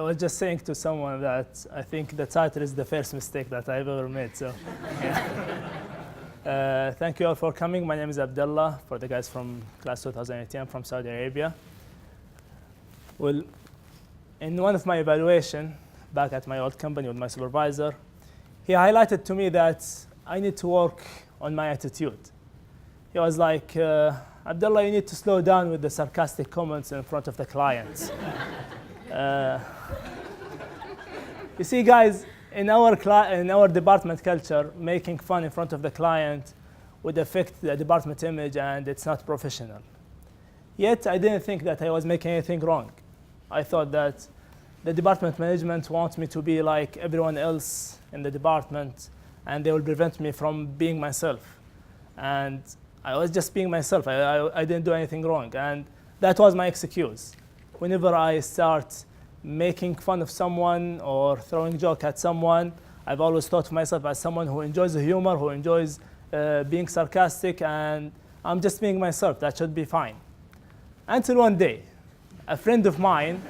was just saying to someone that I think the title is the first mistake that I've ever made. So, yeah. Thank you all for coming. My name is Abdullah. For the guys from class 2018, I'm from Saudi Arabia. Well, in one of my evaluation back at my old company with my supervisor, he highlighted to me that I need to work on my attitude. He was like, Abdullah, you need to slow down with the sarcastic comments in front of the clients. You see, guys, in our department culture, making fun in front of the client would affect the department image, and it's not professional. Yet, I didn't think that I was making anything wrong. I thought that the department management wants me to be like everyone else in the department, and they will prevent me from being myself. And I was just being myself. I didn't do anything wrong. And that was my excuse. Whenever I start making fun of someone or throwing a joke at someone, I've always thought of myself as someone who enjoys the humor, who enjoys being sarcastic, and I'm just being myself. That should be fine. Until one day, a friend of mine,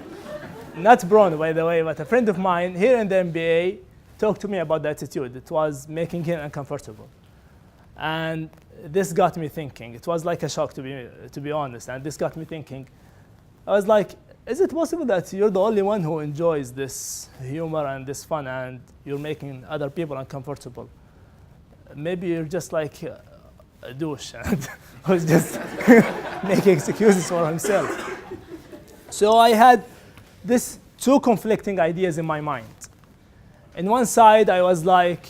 not Bruno, by the way, but a friend of mine here in the MBA talked to me about the attitude. It was making him uncomfortable. And this got me thinking. It was like a shock, to be honest. And this got me thinking. I was like, is it possible that you're the only one who enjoys this humor and this fun, and you're making other people uncomfortable? Maybe you're just like a douche and who's just making excuses for himself. So I had these two conflicting ideas in my mind. In one side, I was like,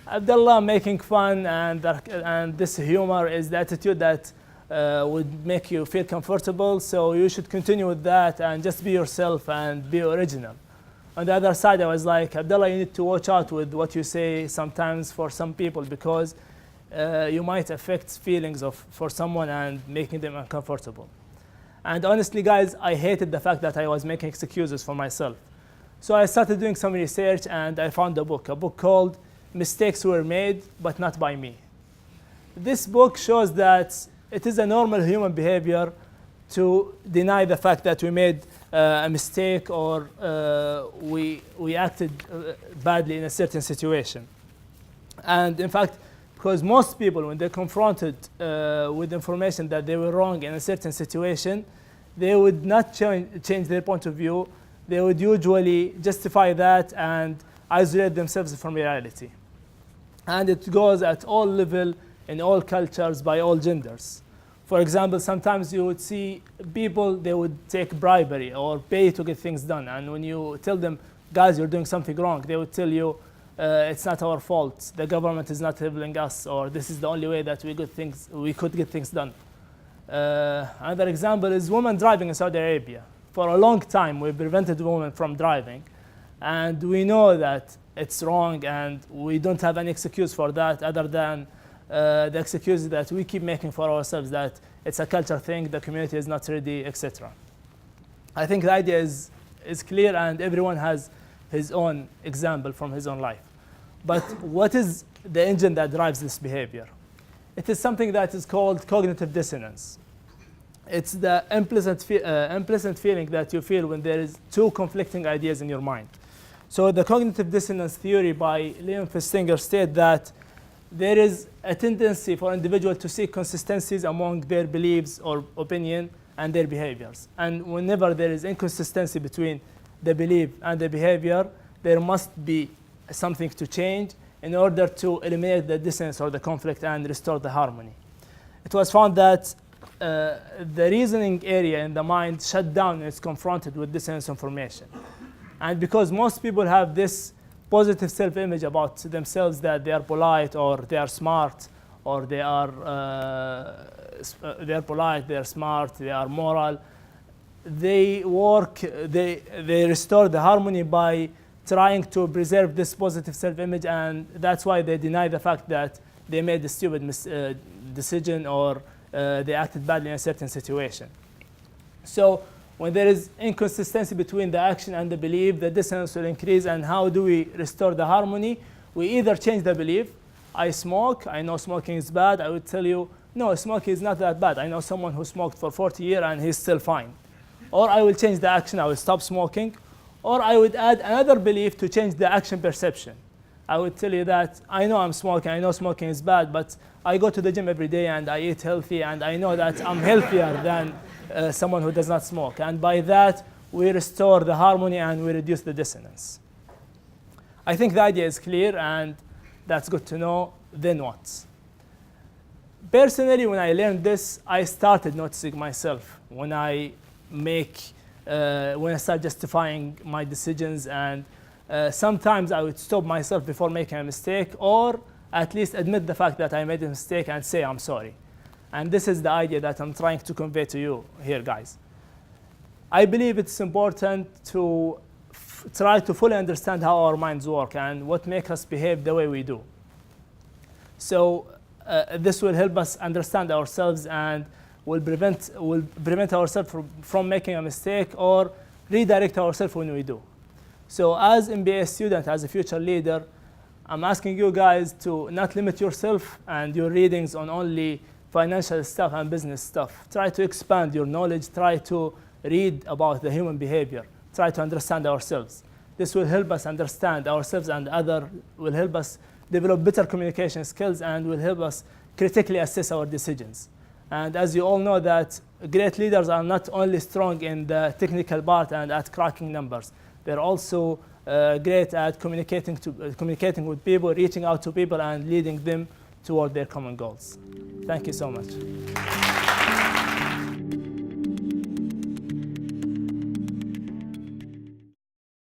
Abdullah, making fun and this humor is the attitude that would make you feel comfortable, so you should continue with that and just be yourself and be original. On the other side, I was like, Abdullah, you need to watch out with what you say sometimes for some people, because you might affect feelings for someone and making them uncomfortable. And honestly, guys, I hated the fact that I was making excuses for myself. So I started doing some research, and I found a book called Mistakes Were Made, but Not By Me. This book shows that it is a normal human behavior to deny the fact that we made a mistake or we acted badly in a certain situation. And in fact, because most people, when they're confronted with information that they were wrong in a certain situation, they would not change their point of view. They would usually justify that and isolate themselves from reality. And it goes at all levels, in all cultures, by all genders. For example, sometimes you would see people, they would take bribery or pay to get things done. And when you tell them, guys, you're doing something wrong, they would tell you, it's not our fault. The government is not helping us, or this is the only way that we could get things done. Another example is women driving in Saudi Arabia. For a long time, we prevented women from driving. And we know that it's wrong, and we don't have any excuse for that other than the excuse that we keep making for ourselves, that it's a culture thing, the community is not ready, etc. I think the idea is clear, and everyone has his own example from his own life. But what is the engine that drives this behavior? It is something that is called cognitive dissonance. It's the unpleasant feeling that you feel when there is two conflicting ideas in your mind. So the cognitive dissonance theory by Leon Festinger states that there is a tendency for individuals to seek consistencies among their beliefs or opinion and their behaviors. And whenever there is inconsistency between the belief and the behavior, there must be something to change in order to eliminate the dissonance or the conflict and restore the harmony. It was found that the reasoning area in the mind shut down when it's confronted with dissonance information. And because most people have this positive self-image about themselves, that they are polite or they are smart, or they are polite, they are smart, they are moral, they restore the harmony by trying to preserve this positive self-image, and that's why they deny the fact that they made a stupid decision or they acted badly in a certain situation. So when there is inconsistency between the action and the belief, the dissonance will increase. And how do we restore the harmony? We either change the belief. I smoke, I know smoking is bad. I would tell you, no, smoking is not that bad. I know someone who smoked for 40 years and he's still fine. Or I will change the action, I will stop smoking. Or I would add another belief to change the action perception. I would tell you that I know I'm smoking, I know smoking is bad, but I go to the gym every day and I eat healthy, and I know that I'm healthier than someone who does not smoke. And by that, we restore the harmony and we reduce the dissonance. I think the idea is clear, and that's good to know. Then what? Personally, when I learned this, I started noticing myself when I start justifying my decisions, and sometimes I would stop myself before making a mistake, or at least admit the fact that I made a mistake and say I'm sorry. And this is the idea that I'm trying to convey to you here, guys. I believe it's important to try to fully understand how our minds work and what makes us behave the way we do. So this will help us understand ourselves and will prevent ourselves from making a mistake or redirect ourselves when we do. So as MBA student, as a future leader, I'm asking you guys to not limit yourself and your readings on only financial stuff and business stuff. Try to expand your knowledge. Try to read about the human behavior. Try to understand ourselves. This will help us understand ourselves, and will help us develop better communication skills, and will help us critically assess our decisions. And as you all know, that great leaders are not only strong in the technical part and at cracking numbers. They're also great at communicating with people, reaching out to people, and leading them toward their common goals. Thank you so much.